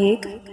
1।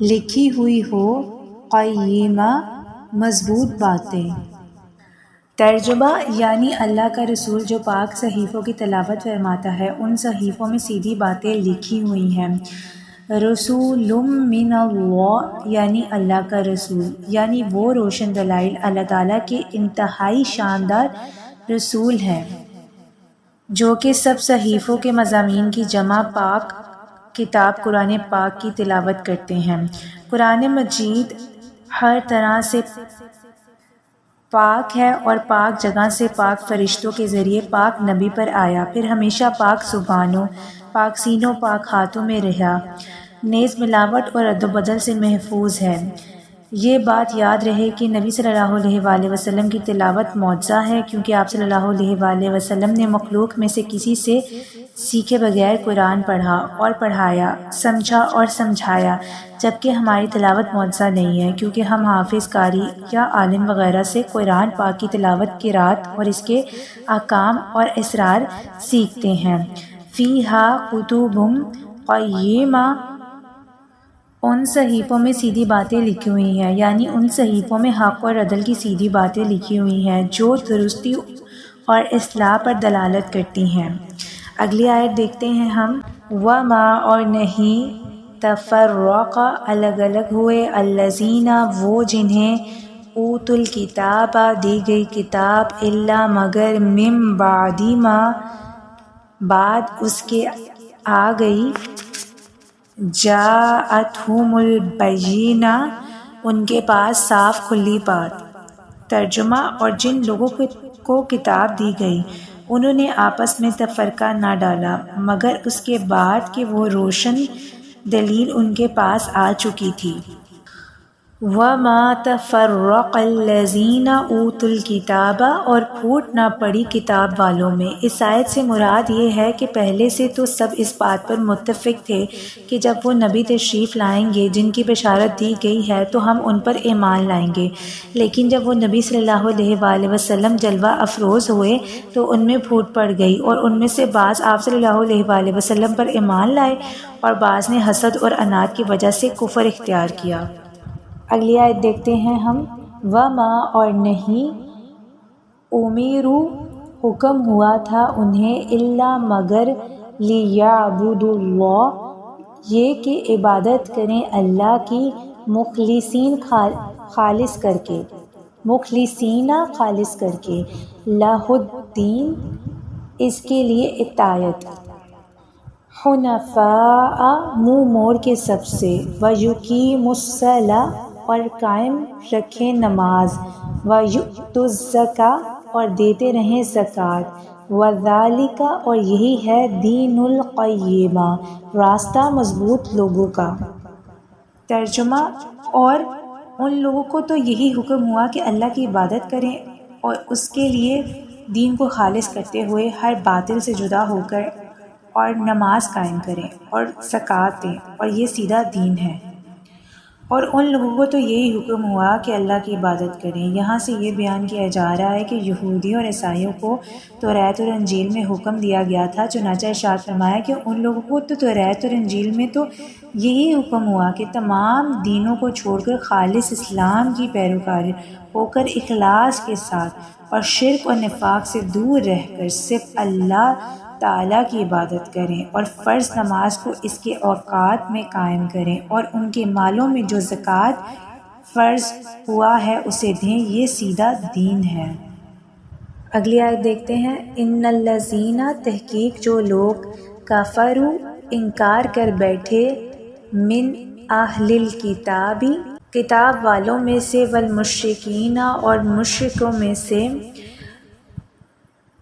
لکھی ہوئی ہو قیمہ مضبوط باتیں۔ ترجمہ یعنی اللہ کا رسول جو پاک صحیفوں کی تلاوت فرماتا ہے ان صحیفوں میں سیدھی باتیں لکھی ہوئی ہیں۔ رسول من اللہ یعنی اللہ کا رسول، یعنی وہ روشن دلائل اللہ تعالیٰ کے انتہائی شاندار رسول ہیں جو کہ سب صحیفوں کے مضامین کی جمع پاک کتاب قرآن پاک کی تلاوت کرتے ہیں۔ قرآن مجید ہر طرح سے پاک ہے اور پاک جگہ سے پاک فرشتوں کے ذریعے پاک نبی پر آیا، پھر ہمیشہ پاک زبانوں، پاک سینوں، پاک ہاتھوں میں رہا، نیز ملاوٹ اور رد و بدل سے محفوظ ہے۔ یہ بات یاد رہے کہ نبی صلی اللہ علیہ وآلہ وسلم کی تلاوت معجزہ ہے، کیونکہ آپ صلی اللہ علیہ وآلہ وسلم نے مخلوق میں سے کسی سے سیکھے بغیر قرآن پڑھا اور پڑھایا، سمجھا اور سمجھایا، جبکہ ہماری تلاوت معجزہ نہیں ہے، کیونکہ ہم حافظ، قاری یا عالم وغیرہ سے قرآن پاک کی تلاوت، قرات اور اس کے احکام اور اسرار سیکھتے ہیں۔ فیہا کتب قیمہ، ان صحیفوں میں سیدھی باتیں لکھی ہوئی ہیں، یعنی ان صحیفوں میں حق اور عدل کی سیدھی باتیں لکھی ہوئی ہیں جو درستی اور اصلاح پر دلالت کرتی ہیں۔ اگلی آیت دیکھتے ہیں ہم۔ وما اور نہیں تفرق الگ الگ ہوئے الذین وہ جنہیں اوتوا الکتاب دی گئی کتاب الا مگر من بعد ما بعد اس کے آ گئی جاءتہم البینہ ان کے پاس صاف کھلی بات۔ ترجمہ اور جن لوگوں کو کتاب دی گئی انہوں نے آپس میں تفرقہ نہ ڈالا مگر اس کے بعد کہ وہ روشن دلیل ان کے پاس آ چکی تھی۔ وَمَا تَفَرَّقَ الَّذِينَ أُوتُوا الْكِتَابَ اور پھوٹ نہ پڑی کتاب والوں میں۔ اس آیت سے مراد یہ ہے کہ پہلے سے تو سب اس بات پر متفق تھے کہ جب وہ نبی تشریف لائیں گے جن کی بشارت دی گئی ہے تو ہم ان پر ایمان لائیں گے، لیکن جب وہ نبی صلی اللہ علیہ وآلہ وسلم جلوہ افروز ہوئے تو ان میں پھوٹ پڑ گئی، اور ان میں سے بعض آپ صلی اللہ علیہ وآلہ وسلم پر ایمان لائے اور بعض نے حسد اور عناد کی وجہ سے کفر اختیار کیا۔ اگلی آیت دیکھتے ہیں ہم۔ وما اور نہیں امروا حکم ہوا تھا انہیں الا مگر لیعبدوا اللہ یہ کہ عبادت کریں اللہ کی مخلصین خالص کر کے، مخلصین خالص کر کے، لہ الدین اس کے لیے اطاعت، حنفاء منہ موڑ کے سب سے، ویقیموا الصلاۃ اور قائم رکھیں نماز، ویؤتوا الزکاۃ اور دیتے رہیں زکوٰۃ، وذالک اور یہی ہے دین القیمہ راستہ مضبوط لوگوں کا۔ ترجمہ اور ان لوگوں کو تو یہی حکم ہوا کہ اللہ کی عبادت کریں اور اس کے لیے دین کو خالص کرتے ہوئے ہر باطل سے جدا ہو کر اور نماز قائم کریں اور زکوٰۃ دیں اور یہ سیدھا دین ہے۔ اور ان لوگوں کو تو یہی حکم ہوا کہ اللہ کی عبادت کریں۔ یہاں سے یہ بیان کیا جا رہا ہے کہ یہودیوں اور عیسائیوں کو توریت اور انجیل میں حکم دیا گیا تھا، چنانچہ ارشاد فرمایا کہ ان لوگوں کو تو توریت اور انجیل میں تو یہی حکم ہوا کہ تمام دینوں کو چھوڑ کر خالص اسلام کی پیروکار ہو کر اخلاص کے ساتھ اور شرک اور نفاق سے دور رہ کر صرف اللہ تعالیٰ کی عبادت کریں اور فرض نماز کو اس کے اوقات میں قائم کریں اور ان کے مالوں میں جو زکوٰۃ فرض ہوا ہے اسے دیں، یہ سیدھا دین ہے۔ اگلی آیت دیکھتے ہیں۔ ان الذین تحقیق جو لوگ کفروا انکار کر بیٹھے من اہل الکتاب کتاب والوں میں سے والمشرکین اور مشرکوں میں سے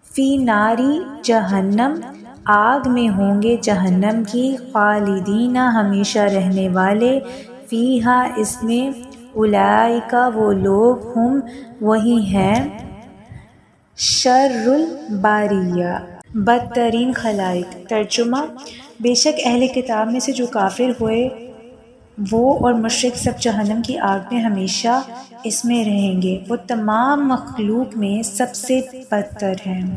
فی ناری جہنم آگ میں ہوں گے جہنم کی خالدین ہمیشہ رہنے والے فیہا اس میں اولئک وہ لوگ ہم وہی ہیں شر البریہ بدترین خلائق۔ ترجمہ بے شک اہل کتاب میں سے جو کافر ہوئے وہ اور مشرک سب جہنم کی آگ میں ہمیشہ اس میں رہیں گے، وہ تمام مخلوق میں سب سے بدتر ہیں۔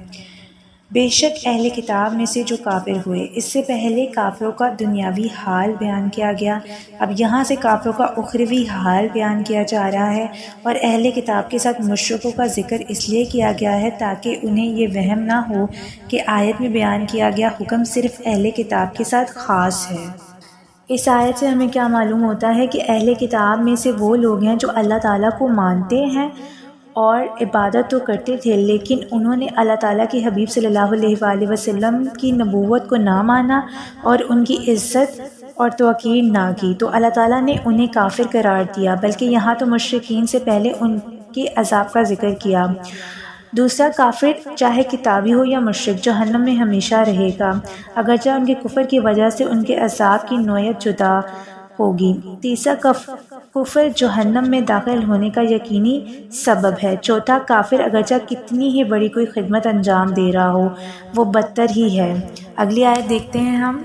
بے شک اہل کتاب میں سے جو کافر ہوئے، اس سے پہلے کافروں کا دنیاوی حال بیان کیا گیا، اب یہاں سے کافروں کا اخروی حال بیان کیا جا رہا ہے، اور اہل کتاب کے ساتھ مشرکوں کا ذکر اس لیے کیا گیا ہے تاکہ انہیں یہ وہم نہ ہو کہ آیت میں بیان کیا گیا حکم صرف اہل کتاب کے ساتھ خاص ہے۔ اس آیت سے ہمیں کیا معلوم ہوتا ہے کہ اہل کتاب میں سے وہ لوگ ہیں جو اللہ تعالیٰ کو مانتے ہیں اور عبادت تو کرتے تھے، لیکن انہوں نے اللہ تعالیٰ کے حبیب صلی اللہ علیہ وآلہ وسلم کی نبوت کو نہ مانا اور ان کی عزت اور توقیر نہ کی، تو اللہ تعالیٰ نے انہیں کافر قرار دیا، بلکہ یہاں تو مشرکین سے پہلے ان کے عذاب کا ذکر کیا۔ دوسرا، کافر چاہے کتابی ہو یا مشرک جہنم میں ہمیشہ رہے گا، اگرچہ ان کے کفر کی وجہ سے ان کے عذاب کی نوعیت جدا ہوگی۔ تیسرا، کفر جہنم میں داخل ہونے کا یقینی سبب ہے۔ چوتھا، کافر اگرچہ کتنی ہی بڑی کوئی خدمت انجام دے رہا ہو وہ بدتر ہی ہے۔ اگلی آیت دیکھتے ہیں ہم۔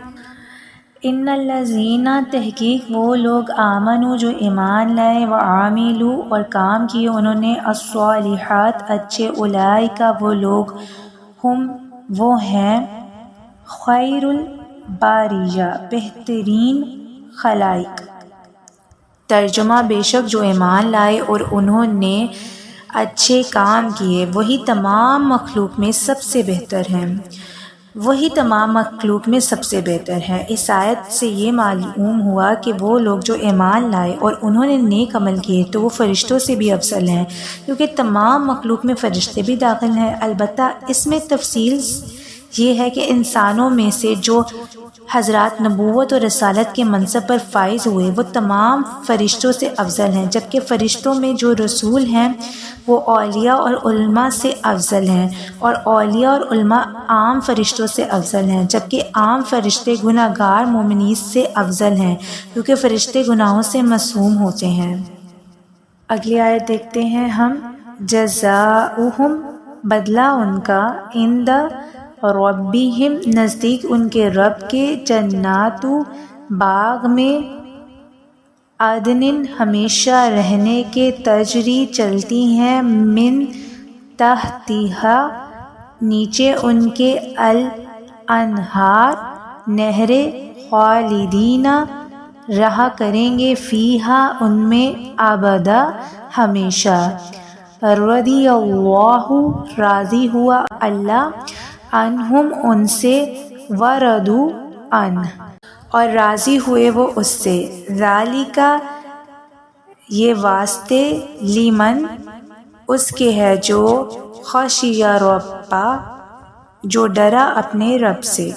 ان الذین، تحقیق وہ لوگ، آمنوا جو ایمان لائے، وعملوا اور کام کیے انہوں نے، الصالحات اچھے، اولئک وہ لوگ، ہم وہ ہیں، خیر البریہ بہترین خلائق۔ ترجمہ، بے شک جو ایمان لائے اور انہوں نے اچھے کام کیے وہی تمام مخلوق میں سب سے بہتر ہیں، وہی تمام مخلوق میں سب سے بہتر ہے۔ اس آیت سے یہ معلوم ہوا کہ وہ لوگ جو ایمان لائے اور انہوں نے نیک عمل کیے تو وہ فرشتوں سے بھی افضل ہیں، کیونکہ تمام مخلوق میں فرشتے بھی داخل ہیں۔ البتہ اس میں تفصیل یہ ہے کہ انسانوں میں سے جو حضرات نبوت اور رسالت کے منصب پر فائز ہوئے وہ تمام فرشتوں سے افضل ہیں، جبکہ فرشتوں میں جو رسول ہیں وہ اولیاء اور علماء سے افضل ہیں، اور اولیاء اور علماء عام فرشتوں سے افضل ہیں، جبکہ عام فرشتے گناہ گار مومنین سے افضل ہیں، کیونکہ فرشتے گناہوں سے معصوم ہوتے ہیں۔ اگلی آیت دیکھتے ہیں ہم۔ جزاؤہم، بدلہ ان کا، عند ربہم، نزدیک ان کے رب کے، جنات، باغ میں، عدن، ہمیشہ رہنے کے، تجری چلتی ہیں، من تحتہا، نیچے ان کے، الانہار نہریں، خالدین رہا کریں گے، فیہا ان میں، ابدا ہمیشہ، رضی اللہ راضی ہوا اللہ، عنہم ان سے، ورضوا عنہ اور راضی ہوئے وہ اس سے، ذالک یہ واسطے، لمن اس کے ہے جو، خشی ربہ جو ڈرا اپنے رب سے۔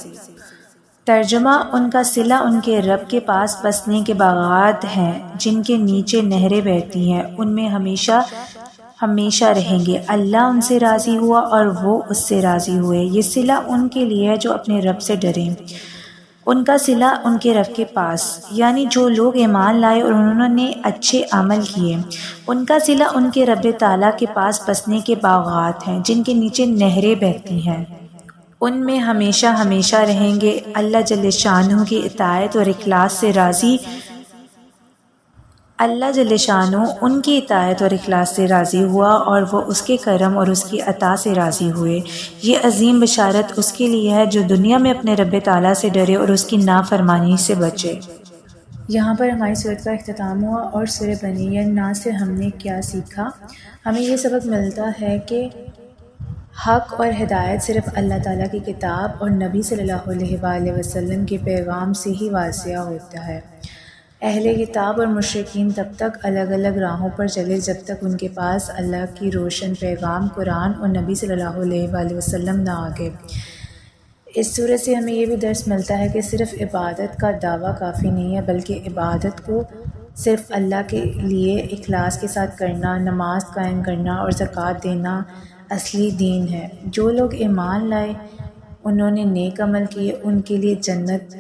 ترجمہ، ان کا صلہ ان کے رب کے پاس بسنے کے باغات ہیں جن کے نیچے نہریں بہتی ہیں، ان میں ہمیشہ ہمیشہ رہیں گے، اللہ ان سے راضی ہوا اور وہ اس سے راضی ہوئے۔ یہ صلہ ان کے لیے ہے جو اپنے رب سے ڈریں، ان کا صلہ ان کے رب کے پاس، یعنی جو لوگ ایمان لائے اور انہوں نے اچھے عمل کیے، ان کا صلہ ان کے رب تعالیٰ کے پاس بسنے کے باغات ہیں جن کے نیچے نہریں بہتی ہیں، ان میں ہمیشہ ہمیشہ رہیں گے، اللہ جل شانہ کی اطاعت اور اخلاص سے راضی، اللہ جل شانہ ان کی اطاعت اور اخلاص سے راضی ہوا اور وہ اس کے کرم اور اس کی عطا سے راضی ہوئے۔ یہ عظیم بشارت اس کے لیے ہے جو دنیا میں اپنے رب تعالیٰ سے ڈرے اور اس کی نافرمانی سے بچے۔ یہاں پر ہماری صورت کا اختتام ہوا، اور سورہ بنی الناس سے ہم نے کیا سیکھا؟ ہمیں یہ سبق ملتا ہے کہ حق اور ہدایت صرف اللہ تعالیٰ کی کتاب اور نبی صلی اللہ علیہ وآلہ وسلم کے پیغام سے ہی واضح ہوتا ہے۔ اہل کتاب اور مشرکین تب تک الگ الگ راہوں پر چلے جب تک ان کے پاس اللہ کی روشن پیغام قرآن اور نبی صلی اللہ علیہ وآلہ وسلم نہ آگے۔ اس صورت سے ہمیں یہ بھی درس ملتا ہے کہ صرف عبادت کا دعویٰ کافی نہیں ہے، بلکہ عبادت کو صرف اللہ کے لیے اخلاص کے ساتھ کرنا، نماز قائم کرنا اور زکوٰۃ دینا اصلی دین ہے۔ جو لوگ ایمان لائے، انہوں نے نیک عمل کیے، ان کے لیے جنت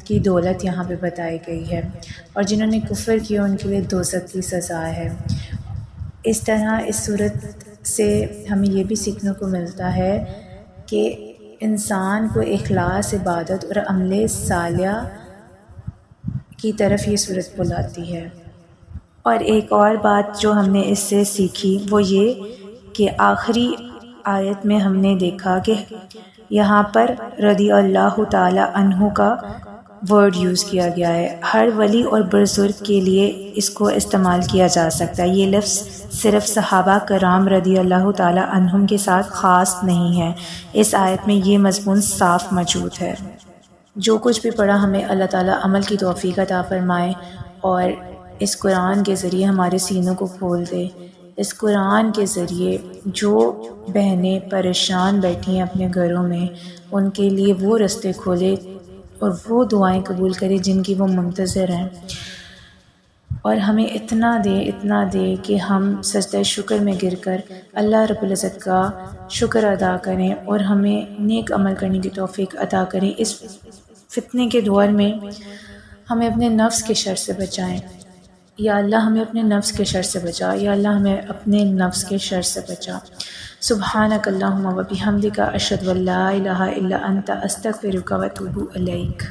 کی دولت یہاں پہ بتائی گئی ہے، اور جنہوں نے کفر کیا ان کے لیے دوزخ کی سزا ہے۔ اس طرح اس صورت سے ہمیں یہ بھی سیکھنے کو ملتا ہے کہ انسان کو اخلاص، عبادت اور عمل صالح کی طرف یہ صورت بلاتی ہے۔ اور ایک اور بات جو ہم نے اس سے سیکھی وہ یہ کہ آخری آیت میں ہم نے دیکھا کہ یہاں پر رضی اللہ تعالی عنہ کا ورڈ یوز کیا گیا ہے۔ ہر ولی اور بزرگ کے لیے اس کو استعمال کیا جا سکتا ہے۔ یہ لفظ صرف صحابہ کرام رضی اللہ تعالی عنہم کے ساتھ خاص نہیں ہے۔ اس آیت میں یہ مضمون صاف موجود ہے۔ جو کچھ بھی پڑھا ہمیں اللہ تعالیٰ عمل کی توفیق عطا فرمائے اور اس قرآن کے ذریعے ہمارے سینوں کو کھول دے۔ اس قرآن کے ذریعے جو بہنیں پریشان بیٹھی ہیں اپنے گھروں میں، ان کے لیے وہ رستے کھولے اور وہ دعائیں قبول کرے جن کی وہ منتظر ہیں، اور ہمیں اتنا دے کہ ہم سجدہ شکر میں گر کر اللہ رب العزت کا شکر ادا کریں اور ہمیں نیک عمل کرنے کی توفیق عطا کریں۔ اس فتنے کے دور میں ہمیں اپنے نفس کے شر سے بچائیں۔ یا اللہ ہمیں اپنے نفس کے شر سے بچا، یا اللہ ہمیں اپنے نفس کے شر سے بچا۔ سبحانک اللہم و بحمدک اشہد ان لا الہ الا انت استغفرک و اتوب الیک۔